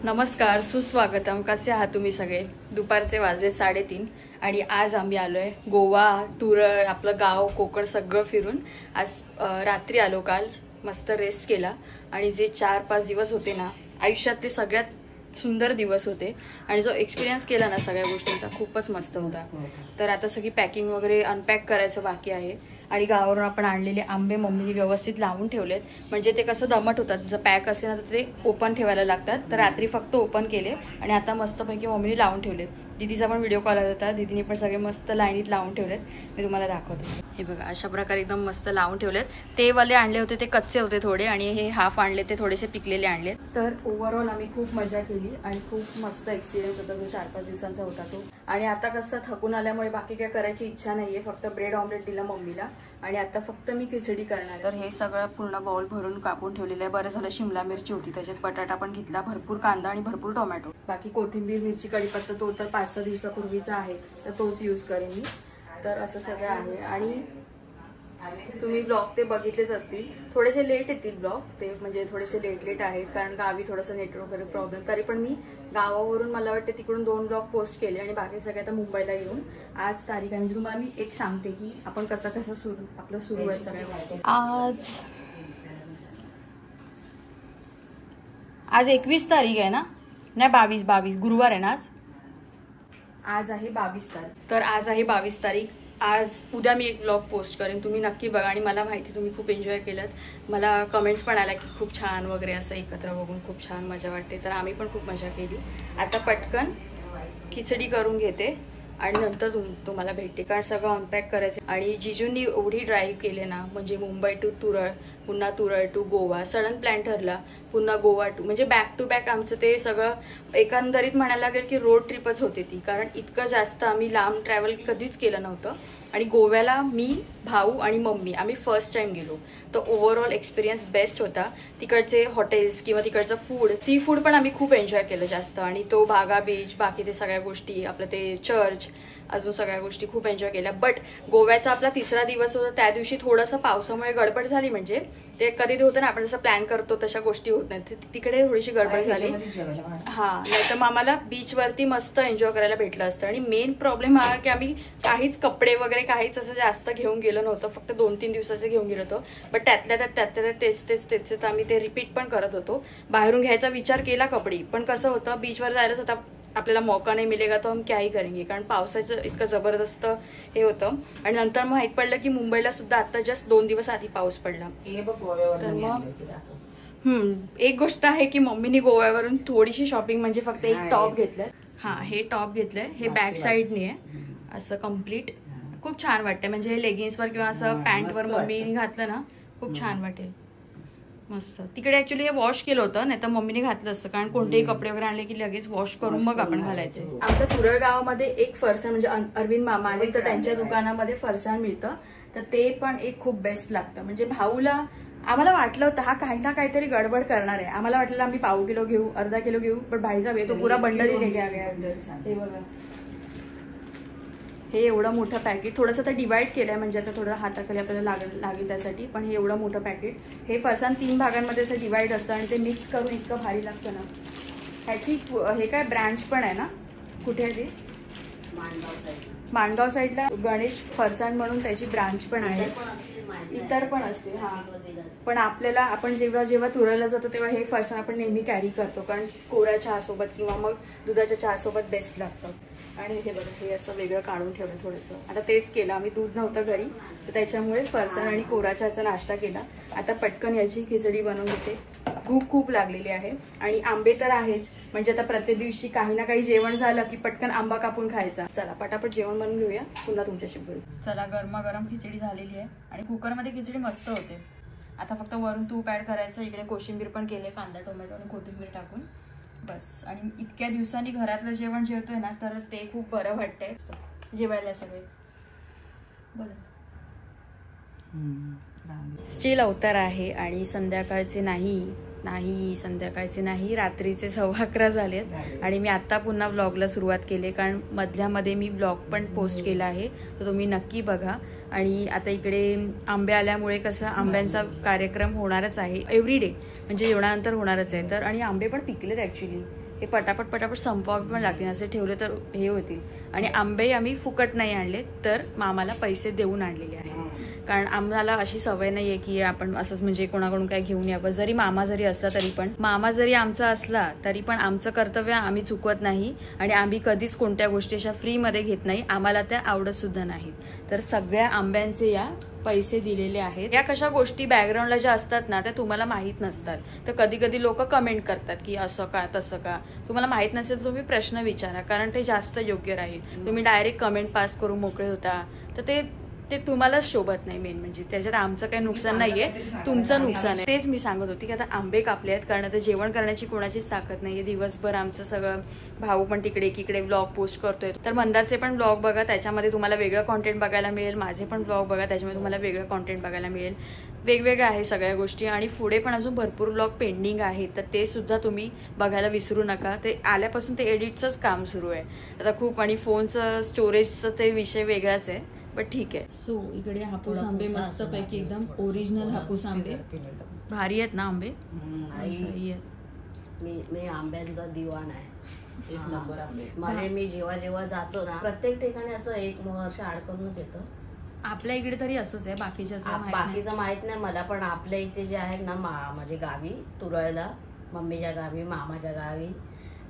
नमस्कार, सुस्वागतम. कसे आहात तुम्ही सगळे? दुपारचे वाजले 3:30 आणि आज आम्ही आलोय गोवा, तुरळ, आपलं गाव, कोकण सगळं फिरून आज रात्री आलो. काल मस्त रेस्ट केला आणि जे 4-5 दिवस होते ना आयुष्यात ते सगळ्यात सुंदर दिवस होते आणि जो एक्सपिरियन्स केला ना सगळ्या गोष्टींचा खूपच मस्त होता. तर आता सगळी पॅकिंग वगैरे अनपॅक करायचं बाकी आहे आणि गावावरून आपण आणलेले आंबे मम्मीने व्यवस्थित लावून ठेवलेत. म्हणजे ते कसं दमट होतात, जर पॅक असेल ना तर ते ओपन ठेवायला लागतात. तर रात्री फक्त ओपन केले आणि आता मस्तपैकी मम्मीने लावून ठेवलेत. दीदीचा पण व्हिडिओ कॉल आला होता, दीदीने पण सगळे मस्त लाईनीत लावून ठेवलेत. मी तुम्हाला दाखवते. हे बघा, अशा प्रकारे एकदम मस्त लावून ठेवलेत. ते वाले आणले होते ते कच्चे होते थोडे आणि हे हाफ आणले ते थोडेसे पिकलेले आणले. तर ओव्हरऑल आम्ही खूप मजा केली आणि खूप मस्त एक्सपिरियन्स होता जो 4-5 दिवसांचा होता तो. आणि आता कसं थकून आल्यामुळे बाकी काय करायची इच्छा नाहीये, फक्त ब्रेड ऑमलेट दिला मम्मीला आणि आता फक्त मी खिचडी करणार. तर हे सगळं पूर्ण बाउल भरून कापून ठेवलेलं आहे. बरं झालं शिमला मिरची होती, त्याच्यात बटाटा पण घेतला, भरपूर कांदा आणि भरपूर टोमॅटो. बाकी कोथिंबीर, मिरची, कढीपत्ता तो तर 5-6 दिवसापूर्वीचा आहे तर तोच यूज करेन मी. तर असं सगळं आहे आणि तुम्ही ब्लॉग ते बघितलेच असतील. थोडेसे लेट येतील ब्लॉग ते, म्हणजे थोडेसे लेट आहेत कारण गावी थोडंसं नेटवर्क वगैरे प्रॉब्लेम. तरी पण मी गावावरून मला वाटते तिकडून 2 ब्लॉग पोस्ट केले आणि बाकी सगळे आता मुंबईला येऊन आज तारीख आहे. म्हणजे तुम्हाला मी एक सांगते की आपण कसं आपलं सुरू आहे सगळ्या गोष्टी. आज 21 तारीख आहे ना? नाही 22 गुरुवार आहे ना आज आहे 22 तारीख. तर आज आहे 22 तारीख. आज उद्या मी एक ब्लॉग पोस्ट करेन, तुम्ही नक्की बघा. आणि मला माहिती तुम्ही खूप एन्जॉय केलं. मला कमेंट्स पण आल्या की खूप छान वगैरे, असं एकत्र बघून खूप छान मजा वाटते. तर आम्ही पण खूप मजा केली. आता पटकन खिचडी करून घेते आणि नंतर तुम्हाला भेटते कारण सगळं अनपॅक करायचं. आणि जिजूंनी एवढी ड्राईव्ह केले ना, म्हणजे मुंबई टू तुरळ, पुन्हा Tural to Goa, sudden plan ठरला, पुन्हा गोवा टू, म्हणजे बॅक टू बॅक आमचं ते सगळं एकंदरीत म्हणायला लागेल की रोड ट्रिपच होती ती. कारण इतकं जास्त आम्ही लांब ट्रॅव्हल कधीच केलं नव्हतं. आणि गोव्याला मी, भाऊ आणि मम्मी आम्ही फर्स्ट टाइम गेलो. तर ओव्हरऑल एक्सपिरियन्स बेस्ट होता. तिकडचे हॉटेल्स किंवा तिकडचं फूड, सी फूड पण आम्ही खूप एन्जॉय केलं जास्त. आणि तो बागा बीच, बाकी ते सगळ्या गोष्टी, आपलं ते चर्च, अजून सगळ्या गोष्टी खूप एन्जॉय केल्या. बट गोव्याचा आपला 3रा दिवस होता, त्या दिवशी थोडंसं पावसामुळे गडबड झाली. म्हणजे ते कधी होतं ना आपण जसं प्लॅन करतो तशा गोष्टी होत नाहीत, तिकडे थोडीशी गडबड झाली. हां, नाही तर मग आम्हाला बीचवरती मस्त एन्जॉय करायला भेटलं असतं. आणि मेन प्रॉब्लेम हा की आम्ही काहीच कपडे वगैरे काहीच असं जास्त घेऊन गेलो नव्हतं, फक्त 2-3 दिवसाचे घेऊन गेलो होतो. बट त्यातल्या तेच आम्ही ते रिपीट पण करत होतो. बाहेरून घ्यायचा विचार केला कपडे, पण कसं होतं बीचवर जायलाच आता आपल्याला मौका नाही मिलेगा तो हम क्या ही करेंगे, कारण पावसाचं इतकं जबरदस्त हे होतं. आणि नंतर माहीत पडलं की मुंबईला सुद्धा आता जस्ट 2 दिवस आधी पाऊस पडला. तर मग एक गोष्ट आहे की मम्मीने गोव्यावरून थोडीशी शॉपिंग, म्हणजे फक्त एक टॉप घेतलंय. हा, हे टॉप घेतलंय, हे बॅक साईडने आहे असं कम्प्लीट. खूप छान वाटतंय, म्हणजे हे लेगिन्सवर किंवा असं पॅन्टवर मम्मीने घातलं ना खूप छान वाटेल, मस्त. तिकडे ऍक्च्युली हे वॉश केलं होतं, नाही तर मम्मीने घातलं असतं, कारण कोणतेही कपडे वगैरे आणले की लगेच वॉश करून मग आपण घालायचे. आमच्या तुरळ गावामध्ये एक फरसाण, म्हणजे अरविंद मामा आहे तर त्यांच्या दुकानामध्ये फरसाण मिळतं, तर ते पण एक खूप बेस्ट लागतं. म्हणजे भाऊला आम्हाला वाटलं होतं हा काही ना काहीतरी गडबड करणार आहे. आम्हाला वाटलं आम्ही पाव किलो घेऊ, अर्धा किलो घेऊ, पण भाईचा तो पुरा बंडल ही घ्या. हे बघा, हे एवढं मोठं पॅकेट, थोडंसं तर डिवाइड केलंय म्हणजे आता थोडं हाताखाली आपल्याला लागेल त्यासाठी. पण हे एवढं मोठं पॅकेट, हे फरसाण 3 भागांमध्ये असं डिवाइड असतं आणि ते मिक्स करून इतकं भारी लागतं ना. ह्याची हे काय ब्रँच पण आहे ना, कुठे आहे ती? माणगाव साईडला गणेश फरसाण म्हणून त्याची ब्रांच पण आहे. इतर पण असते. हा, पण आपल्याला आपण जेव्हा तुरळला जातो तेव्हा हे फरसाण आपण नेहमी कॅरी करतो, कारण कोऱ्या चहासोबत किंवा मग दुधाच्या चहासोबत बेस्ट लागतं. आणि हे बघा, हे असं वेगळं काढून ठेवलं थोडंसं. आता तेच केलं आम्ही, दूध नव्हतं घरी तर त्याच्यामुळे फरसाण आणि कोरा चहाचा नाश्ता केला. आता पटकन याची खिचडी बनवून घेते, भूक खूप लागलेली आहे. आणि आंबे तर आहेच, म्हणजे आता प्रत्येक दिवशी काही ना काही जेवण झालं की पटकन आंबा कापून खायचा. चला पटापट जेवण बनवून घेऊया, पुन्हा तुमच्याशी बोलू. चला, गरमागरम खिचडी झालेली आहे आणि कुकरमध्ये खिचडी मस्त होते. आता फक्त वरून तूप ऍड करायचं. इकडे कोशिंबीर पण केले, कांदा टोमॅटो आणि कोथिंबीर टाकून बस. आणि इतक्या दिवसांनी घरातलं जेवण जेवतोय ना तर ते खूप बरं वाटतंय जेवायला सगळे. बरं, स्टील अवतार आहे आणि संध्याकाळचे नाही रात्रीचे 11:15 झालेत आणि मी आता पुन्हा व्लॉगला सुरुवात केली, कारण मधल्यामध्ये मी व्लॉग पण पोस्ट केला आहे, तर तुम्ही नक्की बघा. आणि आता इकडे आंबे आल्यामुळे कसं आंब्यांचा कार्यक्रम होणारच आहे एव्हरी डे, म्हणजे जेवणानंतर होणारच आहे. तर आणि आंबे पण पिकलेत ॲक्च्युली, हे पटापट संपवावे पण लागतील, असे ठेवले तर हे होतील. आणि आंबे आम्ही फुकट नाही आणले, तर मामाला पैसे देऊन आणलेले आहे. कारण आम्हाला अशी सवय नाही आहे की आपण असंच म्हणजे कोणाकडून काय घेऊन यावं. जरी मामा जरी असला तरी पण, मामा जरी आमचा असला तरी पण आमचं कर्तव्य आम्ही चुकवत नाही. आणि आम्ही कधीच कोणत्या गोष्टी अशा फ्रीमध्ये घेत नाही, आम्हाला त्या आवडत सुद्धा नाहीत. तर सगळ्या आंब्यांचे या पैसे दिलेले आहेत. या कशा गोष्टी बॅकग्राऊंडला ज्या असतात ना, त्या तुम्हाला माहीत नसतात. तर कधी कधी लोक कमेंट करतात की असं का तसं का. तुम्हाला माहीत नसेल तर तुम्ही प्रश्न विचारा, कारण ते जास्त योग्य राहील. तुम्ही डायरेक्ट कमेंट पास करून मोकळे होता तर ते तुम्हालाच शोभत नाही. मेन म्हणजे त्याच्यात आमचं काही नुकसान नाहीये, तुमचं नुकसान आहे. तेच मी सांगत होती की आता आंबे कापले आहेत, कारण आता जेवण करण्याची कोणाचीच ताकद नाहीये. दिवसभर आमचं सगळं, भाऊ पण तिकडे एकीकडे व्लॉग पोस्ट करतोय. तर मंदारचे पण व्लॉग बघा, त्याच्यामध्ये तुम्हाला वेगळं कॉन्टेंट बघायला मिळेल. माझे पण व्लॉग बघा, त्याच्यामध्ये तुम्हाला वेगळं कॉन्टेंट बघायला मिळेल. वेगवेगळं आहे सगळ्या गोष्टी. आणि पुढे पण अजून भरपूर व्लॉग पेंडिंग आहेत, तर ते सुद्धा तुम्ही बघायला विसरू नका. ते आल्यापासून ते एडिटचंच काम सुरू आहे आता खूप. आणि फोनचं स्टोरेजचं ते विषय वेगळाच आहे, पण ठीक आहे. सो इकडे हापूस आंबे मस्त पैकी एकदम ओरिजिनल हापूस आंबे भारी आहेत ना आंबे. मी आंब्यांचा दिवाण आहे. एक नंबर आंबे म्हणजे मी जेव्हा जातो ना, प्रत्येक ठिकाणी असं एक वर्ष आड करूनच येतं. आपल्या इकडे तरी असंच आहे, बाकीचं माहित नाही मला. पण आपल्या इथे जे आहेत ना, माझे गावी तुरळला, मम्मीच्या गावी, मामाच्या गावी,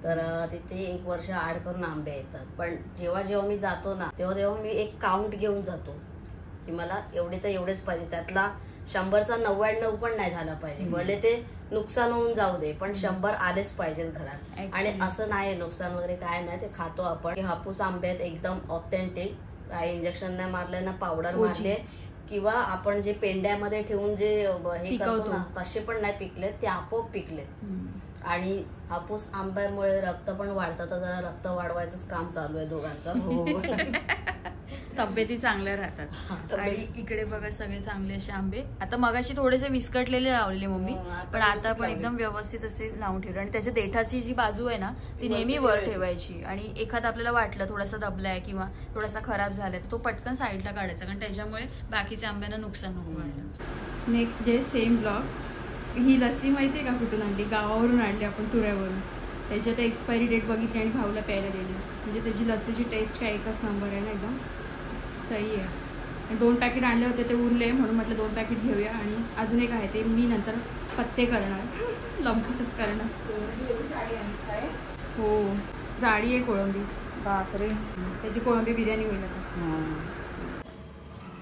तर तिथे एक वर्ष आड करून आंबे येतात. पण जेव्हा मी जातो ना, तेव्हा मी एक काउंट घेऊन जातो की मला एवढे तर एवढेच पाहिजे. त्यातला 100चा 99 पण नाही झाला पाहिजे. भले ते नुकसान होऊन जाऊ दे, पण 100 आलेच पाहिजेत घरात. आणि असं नाही नुकसान वगैरे काय नाही, ते खातो आपण. हापूस आंबे आहेत एकदम ऑथेंटिक, काही इंजेक्शन नाही मारले ना पावडर मारले, किंवा आपण जे पेंड्यामध्ये ठेवून जे हे करतो ना, तसे पण नाही पिकले, ते आपोआप पिकले. आणि हापूस आंब्यामुळे रक्त पण वाढतं, तर जरा रक्त वाढवायचंच काम चालू आहे दोघांचं. तब्येती चांगल्या राहतात. आणि इकडे बघा सगळे चांगले असे आंबे. आता मगाशी थोडेसे विस्कटलेले लावलेले मम्मी, पण आता पण एकदम व्यवस्थित असे लावून ठेवले. आणि त्याच्या देठाची जी बाजू आहे ना, ती नेहमी वर ठेवायची. आणि एखादा आपल्याला वाटलं थोडासा दबलाय किंवा थोडासा खराब झालाय, तर तो पटकन साईडला काढायचा, कारण त्याच्यामुळे बाकीच्या आंब्यांना नुकसान नको व्हायला. नेक्स्ट जे सेम ब्लॉग. ही लस्सी माहितीये का कुठून आणली? गावावरून आणली आपण, तुऱ्यावरून. त्याच्यात एक्सपायरी डेट बघितली आणि भाऊला प्यायला दिली. म्हणजे त्याची लस्सीची टेस्ट काय एकच नंबर आहे ना, एकदम सही आहे. आणि 2 पॅकेट आणले होते, ते उरले म्हणून म्हटलं 2 पॅकेट घेऊया. आणि अजून एक आहे, ते मी नंतर पत्ते करणार, लंपस करणार. हो, जाडी आहे कोळंबी. बापरे, त्याची कोळंबी बिर्याणी होईल आता.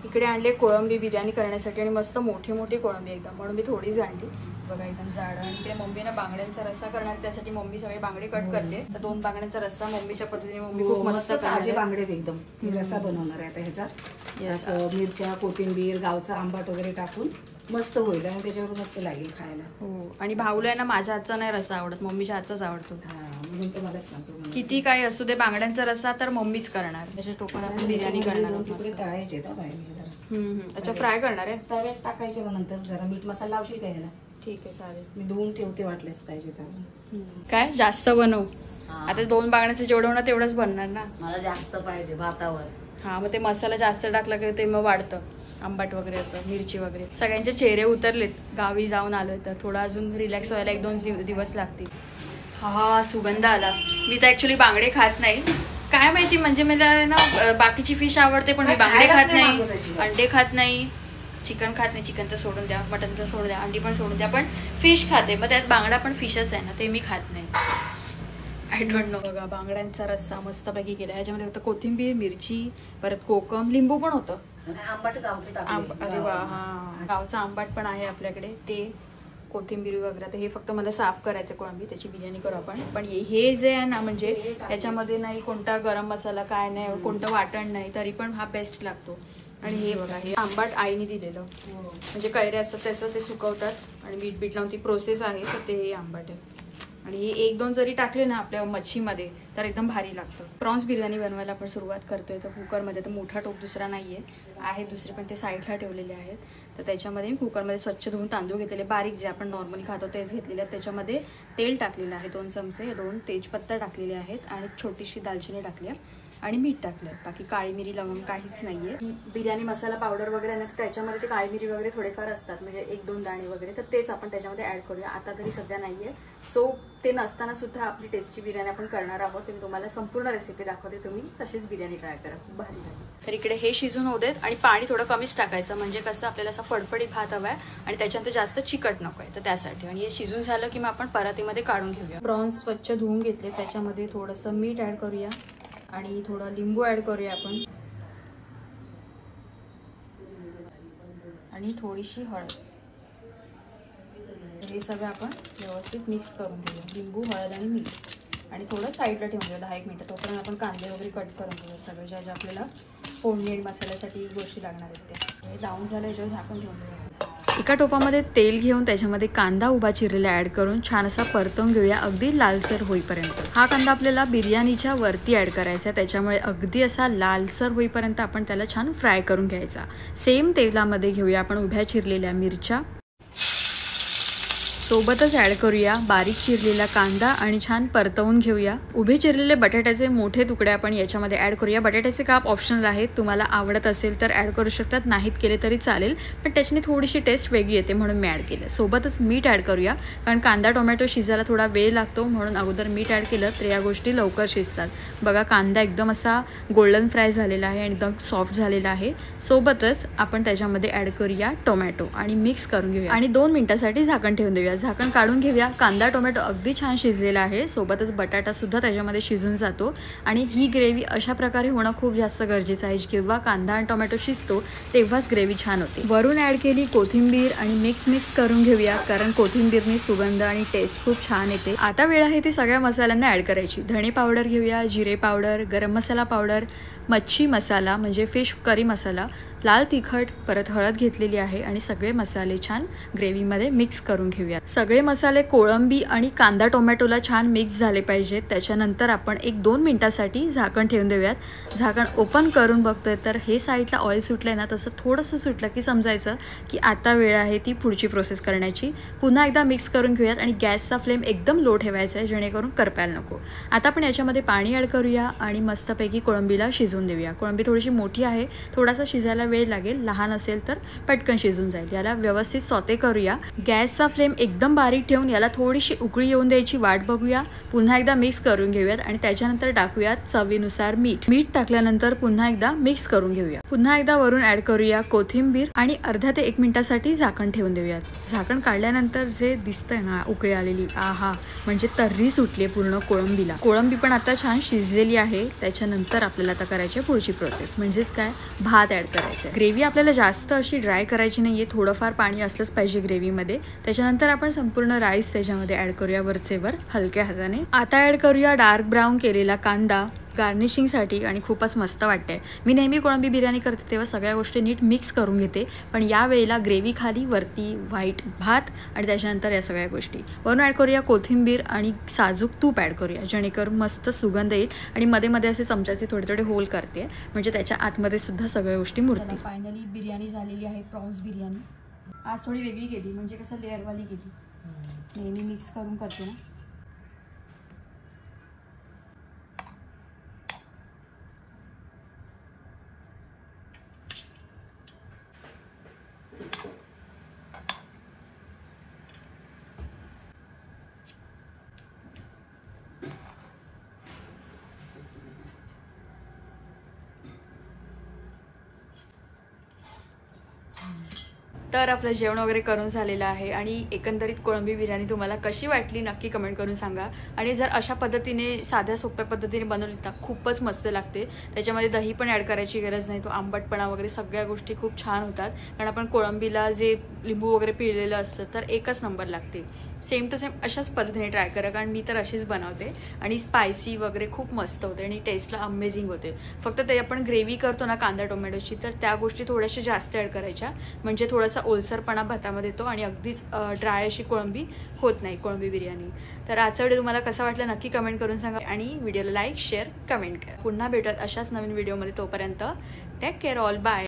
इकडे आणले कोळंबी बिर्याणी करण्यासाठी, आणि मस्त मोठी मोठी कोळंबी एकदम, म्हणून मी थोडीच आणली. बघा एकदम जाड. आणि इकडे मम्मीने बांगड्यांचा रस्सा करणार, त्यासाठी मम्मी सगळे बांगडे कट करते. तर 2 बांगड्यांचा रस्सा मम्मीच्या पद्धतीने मम्मी खूप मस्त ताजे बांगडे एकदम रस्सा बनवणार आहे आता ह्याचा. मिरच्या, कोथिंबीर, गावचा आंबाट वगैरे टाकून मस्त होईल आणि त्याच्यावर मस्त लागेल खायला. हो, आणि भाऊला आहे ना माझ्या हातचा नाही रस्सा आवडत, मम्मीच्या हातचाच आवडतो. म्हणून तर मलाच सांगतो, किती काय असू दे बांगड्यांचा रस्सा तर मम्मीच करणार. त्याच्या टोपाला बिर्याणी करणार. तळायचे बाहेर. अच्छा, फ्राय करणार आहे. तव्यात टाकायचे, मग नंतर जरा मीठ मसाला लावशील काय ह्याला? ठीक आहे, चालेल. मी धुवून ठेवते, वाटलेच पाहिजे तर. काय जास्त बनव. आता 2 बांगड्याचं जेवढं होणार तेवढंच बनणार ना. मला जास्त पाहिजे भातावर. हा, मग ते मसाला जास्त टाकला की ते मग वाढतं, आंबाट वगैरे असं, मिरची वगैरे. सगळ्यांचे चेहरे उतरलेत, गावी जाऊन आलोय तर थोडं अजून रिलॅक्स व्हायला 1-2 दिवस लागतील. हा, सुगंध आला. मी तर ऍक्च्युली बांगडे खात नाही, काय माहिती, म्हणजे मला ना बाकीची फिश आवडते, पण मी बांगडे खात नाही, अंडे खात नाही, चिकन खात नाही. चिकन तर सोडून द्या, मटन तर सोडून द्या, अंडी पण सोडून द्या, पण फिश खाते. मग त्यात बांगडा पण फिशच आहे ना, ते मी खात नाही. I don't know. बघा बांगड्यांचा रस्सा मस्तपैकी केला. ह्याच्यामध्ये फक्त कोथिंबीर, मिरची, परत कोकम, लिंबू पण होतं. आंबाट गावचं टाकलं. अरे वा, हा, गावचा आंबाट पण आहे आपल्याकडे. ते कोथिंबीर वगैरे. तर हे फक्त मला साफ करायचं कोळंबी, त्याची बिर्याणी करू आपण. पण हे जे आहे ना, म्हणजे याच्यामध्ये नाही कोणता गरम मसाला, काय नाही, कोणतं वाटण नाही, तरी पण हा बेस्ट लागतो. आणि हे बघा, हे आंबाट आईने दिलेलं, म्हणजे कैऱ्या असतात त्याचं, ते सुकवतात आणि मीठ बीठ लावून ती प्रोसेस आहे. तर ते हे आंबाट आहे. आणि हे 1-2 जरी टाकले ना आपल्या मच्छीमध्ये तर एकदम भारी लागतं. प्रॉन्स बिर्याणी बनवायला आपण सुरुवात करतोय. तर कुकरमध्ये, तर मोठा टोप दुसरा नाहीये, आहेत दुसरे पण ते साईडला ठेवलेले आहेत. तर त्याच्यामध्ये मी कुकरमध्ये स्वच्छ धुवून तांदूळ घेतलेले बारीक, जे आपण नॉर्मल खातो तेच घेतलेले आहेत. त्याच्यामध्ये तेल टाकलेलं आहे 2 चमचे, 2 तेजपत्ता टाकलेले आहेत आणि छोटीशी दालचिनी टाकली आहे आणि मीठ टाकलं. बाकी काळी मिरी, लवंग काहीच नाहीये. बिर्याणी मसाला पावडर वगैरे ना, त्याच्यामध्ये ते काळी मिरी वगैरे थोडेफार असतात, म्हणजे 1-2 दाणे वगैरे, तर तेच आपण त्याच्यामध्ये ऍड करूया. आता तरी सध्या नाहीये, सो ते नसताना सुद्धा आपली टेस्टी बिर्याणी आपण करणार आहोत. मी तुम्हाला संपूर्ण रेसिपी दाखवते, तुम्ही तशीच बिर्याणी ट्राय करा, खूप भारी लागेल. तर इकडे हे शिजून होऊ देत आणि पाणी थोडं कमीच टाकायचं, म्हणजे कसं आपल्याला असा फडफडीत भात हवा आहे आणि त्याच्यानंतर जास्त चिकट नको आहे, तर त्यासाठी. आणि हे शिजून झालं की मग आपण परातीमध्ये काढून घेऊया. प्रॉन्स स्वच्छ धुवून घेतले, त्याच्यामध्ये थोडंसं मीठ ॲड करूया आणि थोडं लिंबू ॲड करूया आपण आणि थोडीशी हळद. हे सगळं आपण व्यवस्थित मिक्स करून घेऊया, लिंबू, हळद आणि मीठ, आणि थोडं साईडला ठेवून घेऊया 10 मिनिटं. तोपर्यंत आपण कांदे वगैरे कट करून घेऊया, सगळे ज्या आपल्याला फोडणी आणि मसाल्यासाठी गोष्टी लागणार आहेत त्या. हे लावून झालं, याच्यावर झाकून ठेवून घेऊया. एका टोपामध्ये तेल घेऊन त्याच्यामध्ये कांदा उभा चिरलेला ॲड करून छान असा परतवून घेऊया, अगदी लालसर होईपर्यंत. हा कांदा आपल्याला बिर्याणीच्या वरती ॲड करायचा आहे, त्याच्यामुळे अगदी असा लालसर होईपर्यंत आपण त्याला छान फ्राय करून घ्यायचा. सेम तेलामध्ये घेऊया आपण उभ्या चिरलेल्या मिरच्या, सोबतच ॲड करूया बारीक चिरलेला कांदा आणि छान परतवून घेऊया. उभे चिरलेले बटाट्याचे मोठे तुकडे आपण याच्यामध्ये ॲड करूया. बटाट्याचे काप ऑप्शनल आहेत, तुम्हाला आवडत असेल तर ॲड करू शकतात, नाहीत केले तरी चालेल, पण त्याच्याने थोडीशी टेस्ट वेगळी येते म्हणून मी ॲड केलं. सोबतच मीठ ॲड करूया, कारण कांदा टोमॅटो शिजायला थोडा वेळ लागतो, म्हणून अगोदर मीठ ॲड केलं तर या गोष्टी लवकर शिजतात. बघा, कांदा एकदम असा गोल्डन फ्राय झालेला आहे आणि एकदम सॉफ्ट झालेला आहे. सोबतच आपण त्याच्यामध्ये ॲड करूया टोमॅटो आणि मिक्स करून घेऊया आणि 2 मिनिटासाठी झाकण ठेवून देऊया. झाकण काढून घेऊया. कांदा टोमॅटो अगदी छान शिजलेला आहे, सोबतच बटाटा सुद्धा त्याच्यामध्ये शिजून जातो. आणि ही ग्रेव्ही अशा प्रकारे होणं खूप जास्त गरजेचं आहे, जेव्हा कांदा आणि टोमॅटो शिजतो तेव्हाच ग्रेव्ही छान होते. वरून ॲड केली कोथिंबीर आणि मिक्स करून घेऊया, कारण कोथिंबीरने सुगंध आणि टेस्ट खूप छान येते. आता वेळ आहे ती सगळ्या मसाल्यांना ॲड करायची. धणे पावडर घेऊया, जिरे पावडर, गरम मसाला पावडर, मच्छी मसाला म्हणजे फिश करी मसाला, लाल तिखट, परत हळद घेतलेली आहे आणि सगळे मसाले छान ग्रेव्हीमध्ये मिक्स करून घेऊया. सगळे मसाले कोळंबी आणि कांदा टोमॅटोला छान मिक्स झाले पाहिजेत. त्याच्यानंतर आपण 1-2 मिनिटासाठी झाकण ठेवून देऊयात. झाकण ओपन करून बघतोय तर हे साईडला ऑइल सुटलंय ना, तसं थोडंसं सुटलं की समजायचं की आता वेळ आहे ती पुढची प्रोसेस करण्याची. पुन्हा एकदा मिक्स करून घेऊयात आणि गॅसचा फ्लेम एकदम लो ठेवायचा आहे, जेणेकरून करपायला नको. आता आपण याच्यामध्ये पाणी ॲड करूया आणि मस्तपैकी कोळंबीला शिजवून देऊया. कोळंबी थोडीशी मोठी आहे, थोडासा शिजायला वेळ लागेल, लहान असेल तर पटकन शिजून जाईल. याला व्यवस्थित सॉते करूया. गॅसचा फ्लेम एकदम बारीक ठेवून याला थोडीशी उकळी येऊन द्यायची वाट बघूया. पुन्हा एकदा मिक्स करून घेऊयात आणि त्याच्यानंतर टाकूयात चवीनुसार मीठ. मीठ टाकल्यानंतर पुन्हा एकदा मिक्स करून घेऊया. पुन्हा एकदा वरून ॲड करूया कोथिंबीर आणि अर्धा ते 1 मिनिटासाठी झाकण ठेवून देऊयात. झाकण काढल्यानंतर जे दिसतंय ना उकळी आलेली, आहा, म्हणजे तर्री सुटली पूर्ण कोळंबीला. कोळंबी पण आता छान शिजलेली आहे. त्याच्यानंतर आपल्याला आता करायची पुढची प्रोसेस, म्हणजेच काय, भात ॲड करायचं. ग्रेव्ही आपल्याला जास्त अशी ड्राय करायची नाहीये, थोडंफार पाणी असलंच पाहिजे ग्रेव्हीमध्ये. त्याच्यानंतर आपण संपूर्ण राईस त्याच्यामध्ये ॲड करूया वरचेवर हलक्या हाताने. आता ॲड करूया डार्क ब्राऊन केलेला कांदा गार्निशिंगसाठी आणि खूपच मस्त वाटते. मी नेहमी कोळंबी बिर्याणी करते तेव्हा सगळ्या गोष्टी नीट मिक्स करून घेते, पण यावेळेला ग्रेव्ही खाली, वरती व्हाईट भात आणि त्याच्यानंतर या सगळ्या गोष्टी. वरून ॲड करूया कोथिंबीर आणि साजूक तूप ॲड करूया, जेणेकरून मस्त सुगंध येईल. आणि मध्ये मध्ये असे चमच्याचे थोडे थोडे होल करते, म्हणजे त्याच्या आतमध्ये सुद्धा सगळ्या गोष्टी मुरतील. फायनली बिर्याणी झालेली आहे, प्रॉन्स बिर्याणी. आज थोडी वेगळी केली, म्हणजे कसं लेअरवाली केली, नेहमी मिक्स करून करते ना. तर आपलं जेवण वगैरे करून झालेलं आहे आणि एकंदरीत कोळंबी बिर्याणी तुम्हाला कशी वाटली नक्की कमेंट करून सांगा. आणि जर अशा पद्धतीने साध्या सोप्या पद्धतीने बनवली तर खूपच मस्त लागते. त्याच्यामध्ये दही पण ॲड करायची गरज नाही, तो आंबटपणा वगैरे सगळ्या गोष्टी खूप छान होतात, कारण आपण कोळंबीला जे लिंबू वगैरे पिळलेलं असतं तर एकच नंबर लागते. सेम टू सेम अशाच पद्धतीने ट्राय करा, कारण मी तर अशीच बनवते आणि स्पायसी वगैरे खूप मस्त होते आणि टेस्टला अमेझिंग होते. फक्त ते आपण ग्रेव्ही करतो ना कांदा टोमॅटोची, तर त्या गोष्टी थोड्याशा जास्त ॲड करायच्या, म्हणजे थोडासा ओलसरपणा भातामध्ये येतो आणि अगदीच ड्राय अशी कोळंबी होत नाही कोळंबी बिर्याणी. तर आजचा व्हिडिओ तुम्हाला कसा वाटला नक्की कमेंट करून सांगा आणि व्हिडिओला लाईक, शेअर, कमेंट करा. पुन्हा भेटूयात अशाच नवीन व्हिडिओमध्ये. तोपर्यंत टेक केअर, ऑल बाय.